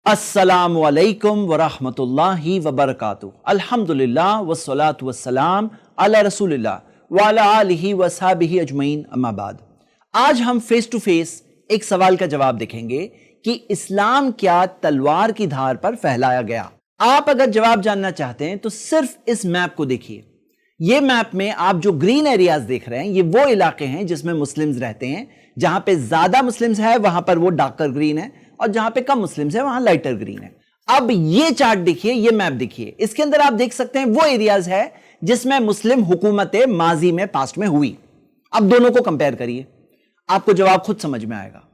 अस्सलामु अलैकुम वरहमतुल्लाहि वबरकातुहू। अल्हम्दुलिल्लाह वस्सलातु वस्सलाम अला रसूलिल्लाह व अला आलिहि वसहबिहि अजमईन, अम्मा बाद। आज हम फेस टू फेस एक सवाल का जवाब देखेंगे कि इस्लाम क्या तलवार की धार पर फैलाया गया। आप अगर जवाब जानना चाहते हैं तो सिर्फ इस मैप को देखिए। ये मैप में आप जो ग्रीन एरियाज देख रहे हैं ये वो इलाके हैं जिसमें मुस्लिम्स रहते हैं। जहां पे ज्यादा मुस्लिम्स है वहां पर वो डार्कर ग्रीन है और जहां पे कम मुस्लिम्स है वहां लाइटर ग्रीन है। अब ये चार्ट देखिए, ये मैप देखिए, इसके अंदर आप देख सकते हैं वो एरियाज है जिसमें मुस्लिम हुकूमतें माजी में पास्ट में हुई। अब दोनों को कंपेयर करिए, आपको जवाब खुद समझ में आएगा।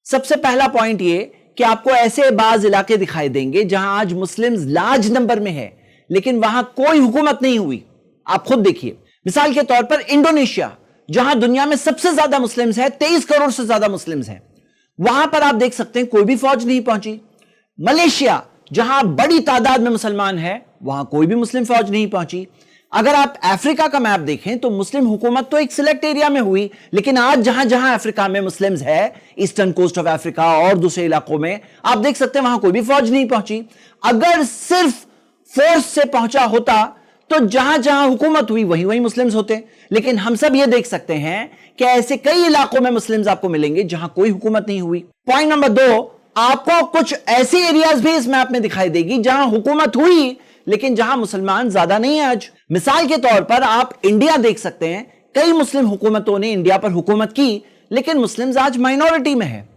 सबसे पहला पॉइंट ये कि आपको ऐसे बाज इलाके दिखाई देंगे जहां आज मुस्लिम्स लार्ज नंबर में है लेकिन वहां कोई हुकूमत नहीं हुई। आप खुद देखिए, मिसाल के तौर पर इंडोनेशिया जहां दुनिया में सबसे ज्यादा मुस्लिम्स है, 23 करोड़ से ज्यादा मुस्लिम्स हैं, वहां पर आप देख सकते हैं कोई भी फौज नहीं पहुंची। मलेशिया जहां बड़ी तादाद में मुसलमान है वहां कोई भी मुस्लिम फौज नहीं पहुंची। अगर आप अफ्रीका का मैप देखें तो मुस्लिम हुकूमत तो एक सिलेक्ट एरिया में हुई लेकिन आज जहां जहां अफ्रीका में मुस्लिम्स है, ईस्टर्न कोस्ट ऑफ अफ्रीका और दूसरे इलाकों में, आप देख सकते हैं वहां कोई भी फौज नहीं पहुंची। अगर सिर्फ फोर्स से पहुंचा होता तो जहां जहां हुकूमत हुई वहीं वहीं मुस्लिम्स होते। लेकिन हम सब ये देख सकते हैं कि ऐसे कई इलाकों में मुस्लिम्स आपको मिलेंगे जहां कोई हुकूमत नहीं हुई। पॉइंट नंबर 2, आपको कुछ ऐसी एरियाज भी इस मैप में दिखाई देगी जहां हुकूमत हुई लेकिन जहां मुसलमान ज्यादा नहीं है आज। मिसाल के तौर पर आप इंडिया देख सकते हैं, कई मुस्लिम हुकूमतों ने इंडिया पर हुकूमत की लेकिन मुस्लिम्स आज माइनॉरिटी में है।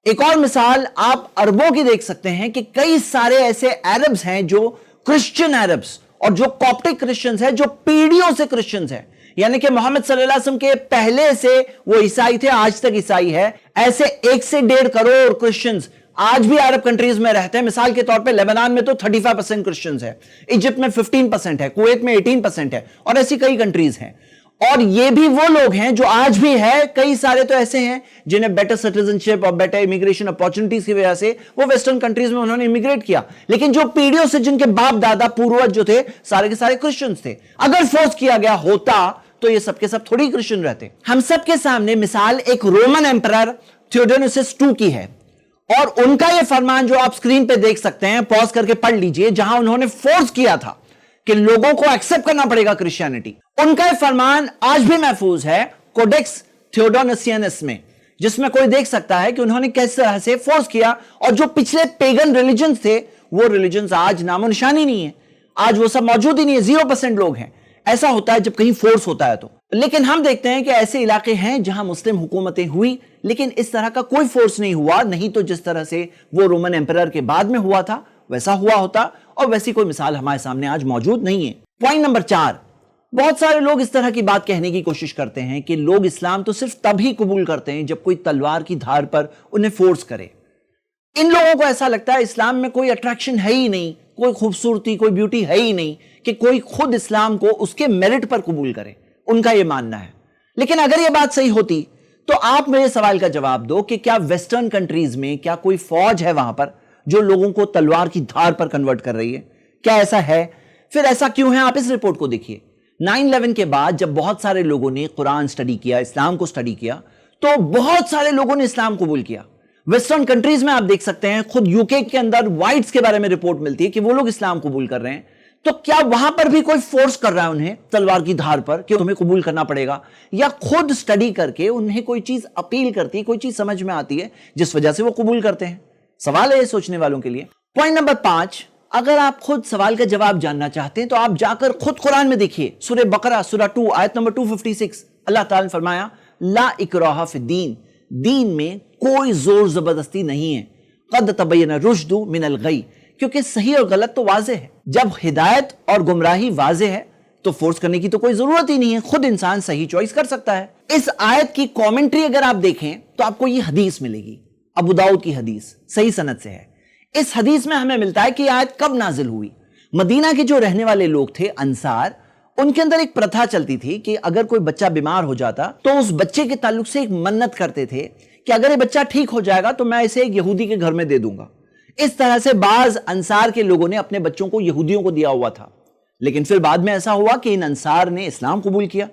एक और मिसाल आप अरबों की देख सकते हैं कि कई सारे ऐसे अरब्स हैं जो क्रिश्चियन अरब्स और जो कॉप्टिक क्रिश्चियंस है जो पीढ़ियों से क्रिश्चियंस है, यानी कि मोहम्मद सल्लल्लाहु अलैहि वसल्लम के पहले से वो ईसाई थे, आज तक ईसाई है। ऐसे 1 से 1.5 करोड़ क्रिश्चियंस आज भी अरब कंट्रीज में रहते हैं। मिसाल के तौर पे लेबनान में तो 35% क्रिश्चियंस है, इजिप्ट में 15% है, कुवैत में 18% है और ऐसी कई कंट्रीज हैं। और ये भी वो लोग हैं जो आज भी है, कई सारे तो ऐसे हैं जिन्हें बेटर सिटीजनशिप और बेटर इमिग्रेशन अपॉर्चुनिटीज की वजह से वो वेस्टर्न कंट्रीज में उन्होंने इमिग्रेट किया, लेकिन जो पीढ़ियों से जिनके बाप दादा पूर्वज जो थे सारे के सारे क्रिश्चियंस थे। अगर फोर्स किया गया होता तो ये सबके सब थोड़ी क्रिश्चियन रहते। हम सबके सामने मिसाल एक रोमन एम्परर थियोडोसियस II की है और उनका ये फरमान जो आप स्क्रीन पे देख सकते हैं, पॉज करके पढ़ लीजिए, जहां उन्होंने फोर्स किया था कि लोगों को एक्सेप्ट करना पड़ेगा क्रिश्चियनिटी। उनका ये फरमान आज भी महफूज है कोडेक्स थियोडोसियनस में, जिसमें कोई देख सकता है कि उन्होंने किस तरह से फोर्स किया। और जो पिछले पेगन रिलीजन्स थे वो रिलीजन्स आज नामो निशानी नहीं है, आज वो सब मौजूद ही नहीं है, 0% लोग हैं। ऐसा होता है जब कहीं फोर्स होता है तो। लेकिन हम देखते हैं कि ऐसे इलाके हैं जहां मुस्लिम हुकूमतें हुई लेकिन इस तरह का कोई फोर्स नहीं हुआ, नहीं तो जिस तरह से वो रोमन एम्परर के बाद में हुआ था वैसा हुआ होता, और वैसी कोई मिसाल हमारे सामने आज मौजूद नहीं है। पॉइंट नंबर 4, बहुत सारे लोग इस तरह की बात कहने की कोशिश करते हैं कि लोग इस्लाम तो सिर्फ तभी कबूल करते हैं जब कोई तलवार की धार पर उन्हें फोर्स करे। इन लोगों को ऐसा लगता है इस्लाम में कोई अट्रैक्शन है ही नहीं, कोई खूबसूरती, कोई ब्यूटी है ही नहीं कि कोई खुद इस्लाम को उसके मेरिट पर कबूल करे, उनका यह मानना है। लेकिन अगर यह बात सही होती तो आप मेरे सवाल का जवाब दो कि क्या वेस्टर्न कंट्रीज में क्या कोई फौज है वहां पर जो लोगों को तलवार की धार पर कन्वर्ट कर रही है? क्या ऐसा है? फिर ऐसा क्यों है? आप इस रिपोर्ट को देखिए। 9/11 के बाद जब बहुत सारे लोगों ने कुरान स्टडी किया, इस्लाम को स्टडी किया, तो बहुत सारे लोगों ने इस्लाम कबूल किया। वेस्टर्न कंट्रीज में आप देख सकते हैं, खुद यूके के अंदर व्हाइट्स के बारे में रिपोर्ट मिलती है कि वो लोग इस्लाम कबूल कर रहे हैं। तो क्या वहां पर भी कोई फोर्स कर रहा है उन्हें तलवार की धार पर कि तुम्हें कबूल करना पड़ेगा, या खुद स्टडी करके उन्हें कोई चीज अपील करती है, कोई चीज समझ में आती है जिस वजह से वो कबूल करते हैं? सवाल है ये सोचने वालों के लिए। पॉइंट नंबर 5, अगर आप खुद सवाल का जवाब जानना चाहते हैं तो आप जाकर खुद कुरान में देखिए, सूरह बकरा सूरह 2 आयत नंबर 256, अल्लाह ताला ने फरमाया ला इकराहा फिद्दीन, दीन में कोई जोर जबरदस्ती नहीं है, कद तबय्यन रुश्दु मिनल गई, क्योंकि सही और गलत तो वाज़ेह है। जब हिदायत और गुमराही वाज़ेह है तो फोर्स करने की तो कोई जरूरत ही नहीं है, खुद इंसान सही चॉइस कर सकता है। इस आयत की कमेंट्री अगर आप देखें तो आपको ये हदीस मिलेगी, अबू दाऊद की हदीस, सही सनद से है। इस हदीस में हमें मिलता है कि आयत कब नाजिल हुई। मदीना के जो रहने वाले लोग थे अंसार, उनके अंदर एक प्रथा चलती थी कि अगर कोई बच्चा बीमार हो जाता तो उस बच्चे के ताल्लुक से एक मन्नत करते थे कि अगर ये बच्चा ठीक हो जाएगा तो मैं इसे एक यहूदी के घर में दे दूंगा। इस तरह से बाज अंसार के लोगों ने अपने बच्चों को यहूदियों को दिया हुआ था। लेकिन फिर बाद में ऐसा हुआ कि इन अंसार ने इस्लाम कबूल किया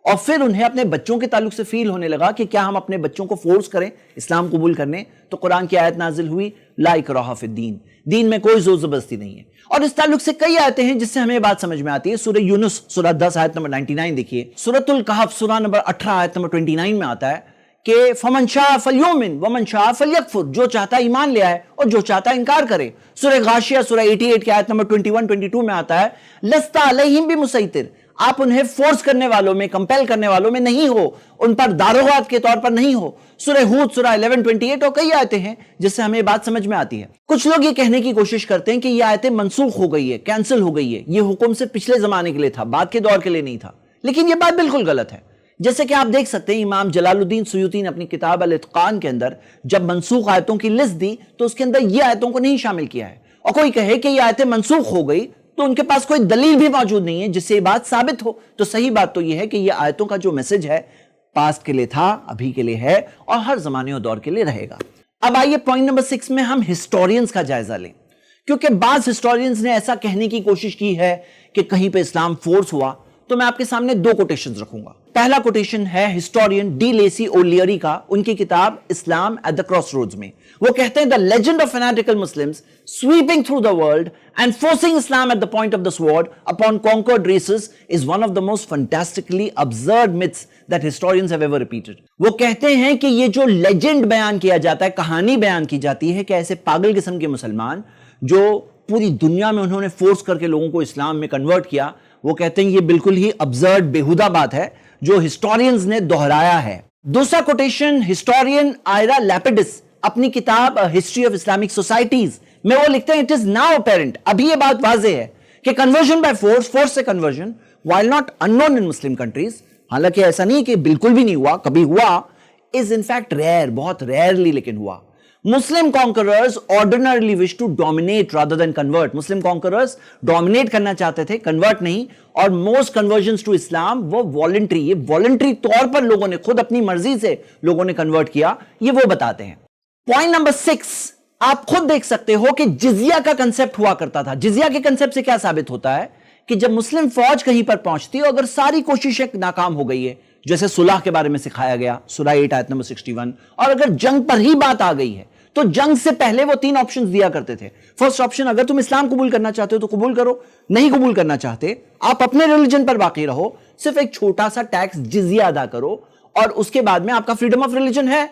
اور پھر انہیں اپنے بچوں کے تعلق سے فیل ہونے لگا کہ کیا ہم اپنے بچوں کو فورس کریں اسلام قبول کرنے، تو قرآن کی آیت نازل ہوئی لا اکراہ فی الدین، دین میں کوئی زور زبردستی نہیں ہے۔ اور اس تعلق سے کئی آیتیں ہیں جس سے ہمیں بات سمجھ میں آتی ہے۔ سورہ یونس سورہ 10 آیت نمبر 99 دیکھیے، سورۃ الکہف سورہ نمبر 18 آیت نمبر 29 میں آتا ہے کہ فمن شاء فلیؤمن ومن شاء فلیکفر، جو چاہتا ایمان لے آئے اور جو چاہتا انکار کرے۔ سورہ غاشیہ سورہ 88 کی آیت نمبر 21-22 میں آتا ہے لست علیہم بمسیطر، آپ انہیں فورس کرنے والوں میں، کمپیل کرنے والوں میں نہیں ہو، ان پر داروغات کے طور پر نہیں ہو۔ سورہ ہود سورہ 11-28 اور کئی آیتیں ہیں جس سے ہمیں بات سمجھ میں آتی ہے۔ کچھ لوگ یہ کہنے کی کوشش کرتے ہیں کہ یہ آیتیں منسوخ ہو گئی ہے، کینسل ہو گئی ہے، یہ حکم سے پچھلے زمانے کے لیے تھا، بعد کے دور کے لیے نہیں تھا، لیکن یہ بات بالکل غلط ہے۔ جیسے کہ آپ دیکھ سکتے ہیں امام جلال الدین سیوطی نے اپنی کتاب الاتقان کے اندر جب منسوخ آیتوں کی لسٹ دی تو اس کے اندر یہ آیتوں کو نہیں شامل کیا ہے، اور کوئی کہے کہ یہ آیتیں منسوخ ہو گئی تو ان کے پاس کوئی دلیل بھی موجود نہیں ہے جس سے یہ بات ثابت ہو۔ تو صحیح بات تو یہ ہے کہ یہ آیتوں کا جو میسج ہے پاسٹ کے لیے تھا، ابھی کے لیے ہے، اور ہر زمانے اور دور کے لیے رہے گا۔ اب آئیے پوائنٹ نمبر 6 میں ہم ہسٹورینز کا جائزہ لیں، کیونکہ بعض ہسٹورینز نے ایسا کہنے کی کوشش کی ہے کہ کہیں پہ اسلام فورس ہوا، تو میں آپ کے سامنے 2 کوٹیشنز رکھوں گا۔ پہلا کوٹیشن ہے ہسٹورین ڈی لیسی اولیری کا، ان کی کتاب اسلام ایٹ دا کراس روڈز میں۔ وہ کہتے ہیں the legend of fanatical Muslims sweeping through the world and forcing Islam at the point of the sword upon conquered races is one of the most fantastically absurd myths that historians have ever repeated۔ وہ کہتے ہیں کہ یہ جو legend بیان کیا جاتا ہے، کہانی بیان کی جاتی ہے کہ ایسے پاگل قسم کے مسلمان جو پوری دنیا میں انہوں نے فورس کر کے لوگوں کو اسلام میں کنورٹ کیا، وہ کہتے ہیں یہ بالکل ہی ابزرڈ، بیہودہ بات ہے جو ہسٹورینز نے دہرایا ہے۔ دوسرا کوٹیشن ہسٹورین آئرا لیپیڈس اپنی کتاب ہسٹری آف اسلامک سوسائٹیز میں وہ لکھتے ہیں اٹ از ناؤ اپیرنٹ، ابھی یہ بات واضح ہے کہ کنورژن بائی فورس، فورس سے conversion while not unknown in Muslim countries، حالانکہ ایسا نہیں کہ بالکل بھی نہیں ہوا، کبھی ہوا، is in fact rare، بہت ریئرلی لیکن ہوا۔ Muslim conquerors ordinarily wish to dominate rather than convert۔ Muslim conquerors dominate کرنا چاہتے تھے، convert نہیں، اور most conversions to Islam وہ voluntary، یہ voluntary طور پر لوگوں نے خود اپنی مرضی سے لوگوں نے convert کیا، یہ وہ بتاتے ہیں۔ پوائنٹ نمبر 6، آپ خود دیکھ سکتے ہو کہ جزیہ کا کنسپٹ ہوا کرتا تھا۔ جزیہ کے کنسپٹ سے کیا ثابت ہوتا ہے کہ جب مسلم فوج کہیں پر پہنچتی ہے، اگر ساری کوششیں ناکام ہو گئی ہے، جیسے صلح کے بارے میں سکھایا گیا سورہ 8 آیت نمبر 61، اور اگر جنگ پر ہی بات آ گئی ہے تو جنگ سے پہلے وہ 3 آپشنز دیا کرتے تھے۔ فرسٹ آپشن، اگر تم اسلام قبول کرنا چاہتے ہو تو قبول کرو، نہیں قبول کرنا چاہتے آپ اپنے ریلیجن پر باقی رہو، صرف ایک چھوٹا سا ٹیکس جزیہ ادا کرو، اور اس کے بعد میں آپ کا فریڈم آف ریلیجن ہے۔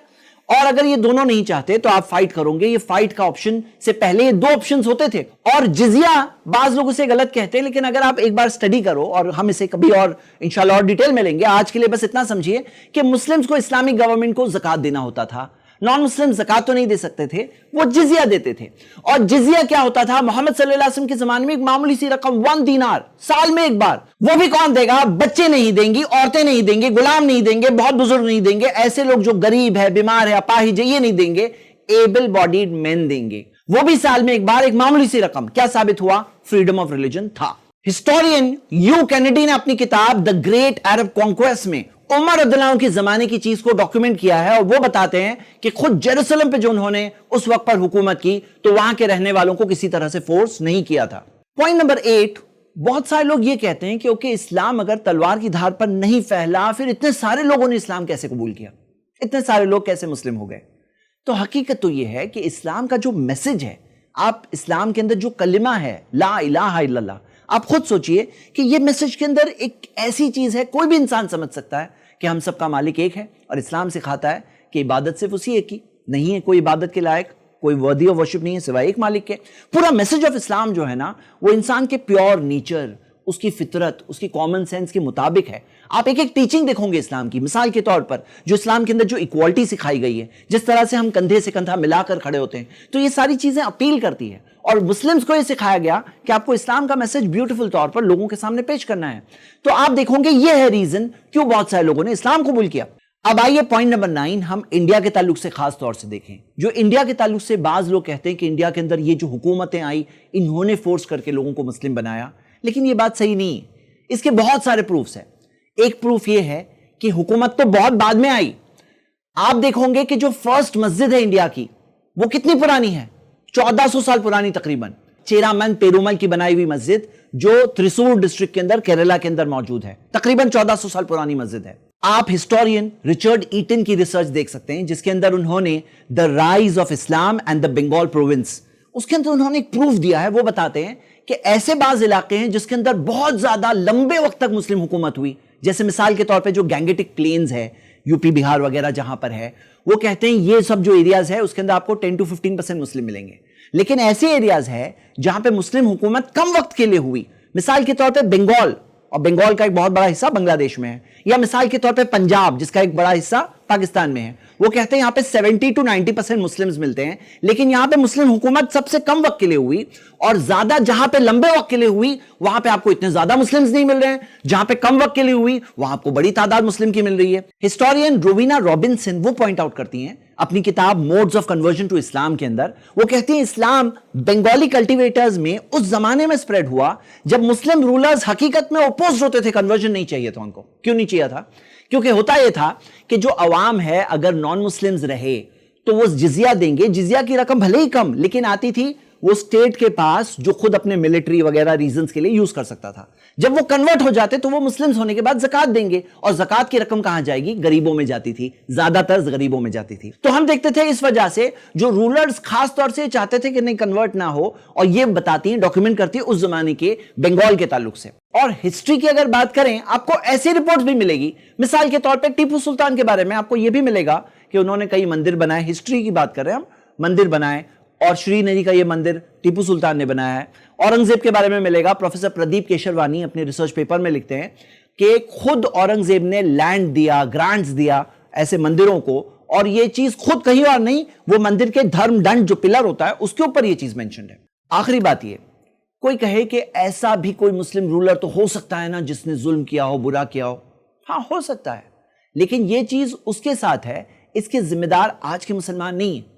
اور اگر یہ دونوں نہیں چاہتے تو آپ فائٹ کرو گے۔ یہ فائٹ کا آپشن سے پہلے یہ 2 آپشنز ہوتے تھے۔ اور جزیہ بعض لوگ اسے غلط کہتے ہیں، لیکن اگر آپ ایک بار اسٹڈی کرو، اور ہم اسے کبھی اور انشاءاللہ اور ڈیٹیل میں لیں گے، آج کے لیے بس اتنا سمجھیے کہ مسلمز کو اسلامک گورنمنٹ کو زکوٰۃ دینا ہوتا تھا، نان مسلم زکوٰۃ تو نہیں دے سکتے تھے، وہ جزیہ دیتے تھے۔ اور جزیہ کیا ہوتا تھا؟ محمد صلی اللہ علیہ وسلم کے زمانے میں ایک معمولی سی رقم 1 دینار، سال میں ایک بار، وہ بھی کون دے گا؟ بچے نہیں دیں گی، عورتیں نہیں دیں گے، غلام نہیں دیں گے، بہت بزرگ نہیں دیں گے، ایسے لوگ جو غریب ہے، بیمار ہے، اپاہج ہے، یہ نہیں دیں گے، ایبل باڈیڈ مین دیں گے، وہ بھی سال میں ایک بار، ایک معمولی سی رقم۔ کیا ثابت ہوا؟ فریڈم آف ریلیجن تھا۔ ہسٹورین یو کینیڈی نے اپنی کتاب دا گریٹ عرب کانکویسٹ میں عمر رضی اللہ عنہ کے زمانے کی چیز کو ڈاکیومنٹ کیا ہے، اور وہ بتاتے ہیں کہ خود جیروسلم پہ جو انہوں نے اس وقت پر حکومت کی تو وہاں کے رہنے والوں کو کسی طرح سے فورس نہیں کیا تھا۔ پوائنٹ نمبر 8، بہت سارے لوگ یہ کہتے ہیں کہ اوکے اسلام اگر تلوار کی دھار پر نہیں پھیلا، پھر اتنے سارے لوگوں نے اسلام کیسے قبول کیا، اتنے سارے لوگ کیسے مسلم ہو گئے؟ تو حقیقت تو یہ ہے کہ اسلام کا جو میسج ہے، آپ اسلام کے اندر جو کلمہ ہے لا الہ الا اللہ، آپ خود سوچئے کہ یہ میسج کے اندر ایک ایسی چیز ہے، کوئی بھی انسان سمجھ سکتا ہے کہ ہم سب کا مالک ایک ہے، اور اسلام سکھاتا ہے کہ عبادت صرف اسی ایک کی، نہیں ہے کوئی عبادت کے لائق، کوئی worthy of worship نہیں ہے سوائے ایک مالک کے۔ پورا میسج آف اسلام جو ہے نا، وہ انسان کے پیور نیچر، اس کی فطرت، اس کی کامن سینس کے مطابق ہے۔ آپ ایک ایک ٹیچنگ دیکھو گے اسلام کی، مثال کے طور پر جو اسلام کے اندر جو ایکوالٹی سکھائی گئی ہے، جس طرح سے ہم کندھے سے کندھا ملا کر کھڑے ہوتے ہیں، تو یہ ساری چیزیں اپیل کرتی ہے، اور مسلمز کو یہ سکھایا گیا کہ آپ کو اسلام کا میسج بیوٹیفل طور پر لوگوں کے سامنے پیش کرنا ہے۔ تو آپ دیکھو گے یہ ہے ریزن کیوں بہت سارے لوگوں نے اسلام قبول کیا۔ اب آئیے پوائنٹ نمبر 9 ہم انڈیا کے تعلق سے خاص طور سے دیکھیں۔ جو انڈیا کے تعلق سے بعض لوگ کہتے ہیں کہ انڈیا کے اندر یہ جو حکومتیں آئی، انہوں نے فورس کر کے لوگوں کو مسلم بنایا، لیکن یہ بات صحیح نہیں ہے۔ اس کے بہت سارے پروفز ہیں۔ ایک پروف یہ ہے کہ حکومت تو بہت بعد میں آئی۔ آپ دیکھو گے کہ جو فرسٹ مسجد ہے انڈیا کی، وہ کتنی پرانی ہے؟ 1400 سال پرانی تقریباً۔ चेरामन पेरुमल की बनाई हुई मस्जिद जो त्रिसूर डिस्ट्रिक्ट के अंदर केरला के अंदर मौजूद है, तकरीबन 1400 साल पुरानी मस्जिद है। आप हिस्टोरियन रिचर्ड ईटन की रिसर्च देख सकते हैं, जिसके अंदर उन्होंने द राइज ऑफ इस्लाम एंड द बंगाल प्रोविंस, उसके अंदर उन्होंने एक प्रूफ दिया है। वो बताते हैं कि ऐसे बाज इलाके हैं जिसके अंदर बहुत ज्यादा लंबे वक्त तक मुस्लिम हुकूमत हुई, जैसे मिसाल के तौर पे जो गैंगेटिक प्लेन्स है, यूपी बिहार वगैरह जहां पर है, वो कहते हैं ये सब जो एरियाज है उसके अंदर आपको 10 to 15% मुस्लिम मिलेंगे। लेकिन ऐसे एरियाज है जहां पे मुस्लिम हुकूमत कम वक्त के लिए हुई, मिसाल के तौर पे बंगाल, और बंगाल का एक बहुत बड़ा हिस्सा बांग्लादेश में है, या मिसाल के तौर पे पंजाब जिसका एक बड़ा हिस्सा पाकिस्तान में है। वो कहते हैं यहां पे 70 to 90% मुस्लिम्स मिलते हैं, लेकिन यहां पे मुस्लिम हुकूमत सबसे कम वक्त के लिए हुई, और ज्यादा जहां पे लंबे वक्त के लिए हुई वहां पे आपको इतने ज्यादा मुस्लिम्स नहीं मिल रहे हैं, जहां पे कम वक्त के लिए हुई वहां आपको बड़ी तादाद मुस्लिम की मिल रही है। हिस्टोरियन रोविना रॉबिन्सन वो पॉइंट आउट करती हैं अपनी किताब modes of conversion to Islam के अंदर, वो कहती हैं इस्लाम बंगाली कल्टीवेटर्स में उस जमाने में स्प्रेड हुआ जब मुस्लिम रूलर्स हकीकत में अपोज होते थे, कन्वर्जन नहीं चाहिए था उनको। क्यों नहीं चाहिए था? क्योंकि होता यह था कि जो अवाम है अगर नॉन मुस्लिम्स रहे तो वो जिजिया देंगे, जिजिया की रकम भले ही कम लेकिन आती थी वो स्टेट के पास, जो खुद अपने मिलिट्री वगैरह रीजंस के लिए यूज कर सकता था। जब वो कन्वर्ट हो जाते तो वो मुस्लिम्स होने के बाद ज़कात देंगे, और ज़कात की रकम कहां जाएगी? गरीबों में जाती थी, ज्यादातर गरीबों में जाती थी। तो हम देखते थे इस वजह से जो रूलर्स खास तौर से चाहते थे कि नहीं कन्वर्ट ना हो, और ये बताती हैं, डॉक्यूमेंट करती है उस जमाने के बंगाल के ताल्लुक से। और हिस्ट्री की अगर बात करें आपको ऐसी रिपोर्ट भी मिलेगी, मिसाल के तौर पर टीपू सुल्तान के बारे में आपको यह भी मिलेगा कि उन्होंने कई मंदिर बनाए, हिस्ट्री की बात कर रहे हैं हम, मंदिर बनाए, और श्रीनरी का ये मंदिर टीपू सुल्तान ने बनाया है। औरंगजेब के बारे में मिलेगा, प्रोफेसर प्रदीप केशरवानी अपने रिसर्च पेपर में लिखते हैं कि खुद औरंगजेब ने लैंड दिया, ग्रांट्स दिया ऐसे मंदिरों को, और ये चीज खुद कहीं और नहीं, वो मंदिर के धर्म दंड जो पिलर होता है उसके ऊपर ये चीज मेंशन है। आखिरी बात ये, कोई कहे कि ऐसा भी कोई मुस्लिम रूलर तो हो सकता है ना जिसने जुल्म किया हो, बुरा किया हो, हाँ हो सकता है, लेकिन ये चीज उसके साथ है, इसके जिम्मेदार आज के मुसलमान नहीं है।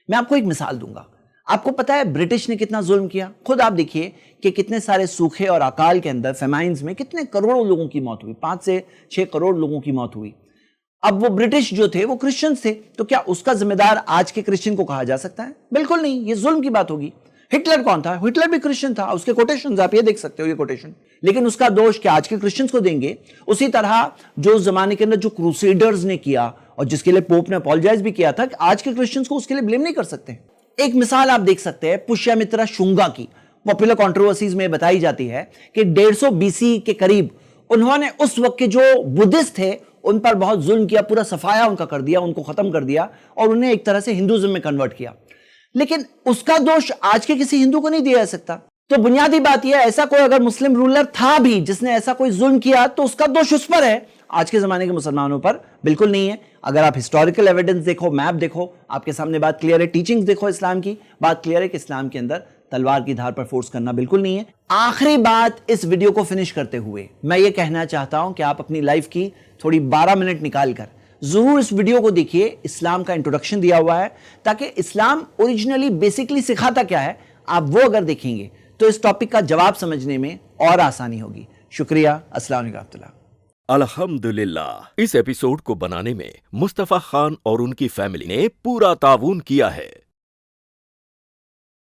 मैं आपको एक मिसाल दूंगा। आपको पता है ब्रिटिश ने कितना जुल्म किया? खुद आप देखिए कि कितने सारे सूखे और अकाल के अंदर, फेमाइन्स में कितने करोड़ों लोगों की मौत हुई, 5 से 6 करोड़ लोगों की मौत हुई। अब वो ब्रिटिश जो थे वो क्रिश्चियंस थे, तो क्या उसका जिम्मेदार आज के क्रिश्चियन को कहा जा सकता है? बिल्कुल नहीं, ये जुल्म की बात होगी। हिटलर कौन था? हिटलर भी क्रिश्चियन था, उसके कोटेशन आप ये देख सकते हो, ये कोटेशन, लेकिन उसका दोष क्या आज के क्रिश्चियंस को देंगे? उसी तरह जो उस जमाने के अंदर जो क्रूसेडर्स ने किया और जिसके लिए पोप ने अपॉलोजाइज भी किया था, आज के क्रिश्चियंस को उसके लिए ब्लेम नहीं कर सकते। एक मिसाल आप देख सकते हैं पुष्यमित्रा शुंगा की, पॉपुलर कंट्रोवर्सीज में बताई जाती है कि 150 BC के करीब उन्होंने उस वक्त के जो बुद्धिस्ट थे उन पर बहुत जुल्म किया, पूरा सफाया उनका कर दिया, उनको खत्म कर दिया और उन्हें एक तरह से हिंदुइज्म में कन्वर्ट किया। लेकिन उसका दोष आज के किसी हिंदू को नहीं दिया जा सकता। तो बुनियादी बात यह है, ऐसा कोई अगर मुस्लिम रूलर था भी जिसने ऐसा कोई जुल्म किया तो उसका दोष उस पर है, आज के जमाने के मुसलमानों पर बिल्कुल नहीं है। अगर आप हिस्टोरिकल एविडेंस देखो, मैप देखो, आपके सामने बात क्लियर है, टीचिंग्स देखो, इस्लाम की बात क्लियर है कि इस्लाम के अंदर तलवार की धार पर फोर्स करना बिल्कुल नहीं है। आखिरी बात इस वीडियो को फिनिश करते हुए मैं ये कहना चाहता हूं कि आप अपनी लाइफ की थोड़ी 12 मिनट निकालकर जरूर इस वीडियो को देखिए। इस्लाम का इंट्रोडक्शन दिया हुआ है, ताकि इस्लाम ओरिजिनली बेसिकली सिखाता क्या है, आप वो अगर देखेंगे तो इस टॉपिक का जवाब समझने में और आसानी होगी। शुक्रिया। अस्सलाम वालेकुम रहमतुल्लाह। अल्हम्दुलिल्लाह, इस एपिसोड को बनाने में मुस्तफा खान और उनकी फैमिली ने पूरा ताउन किया है।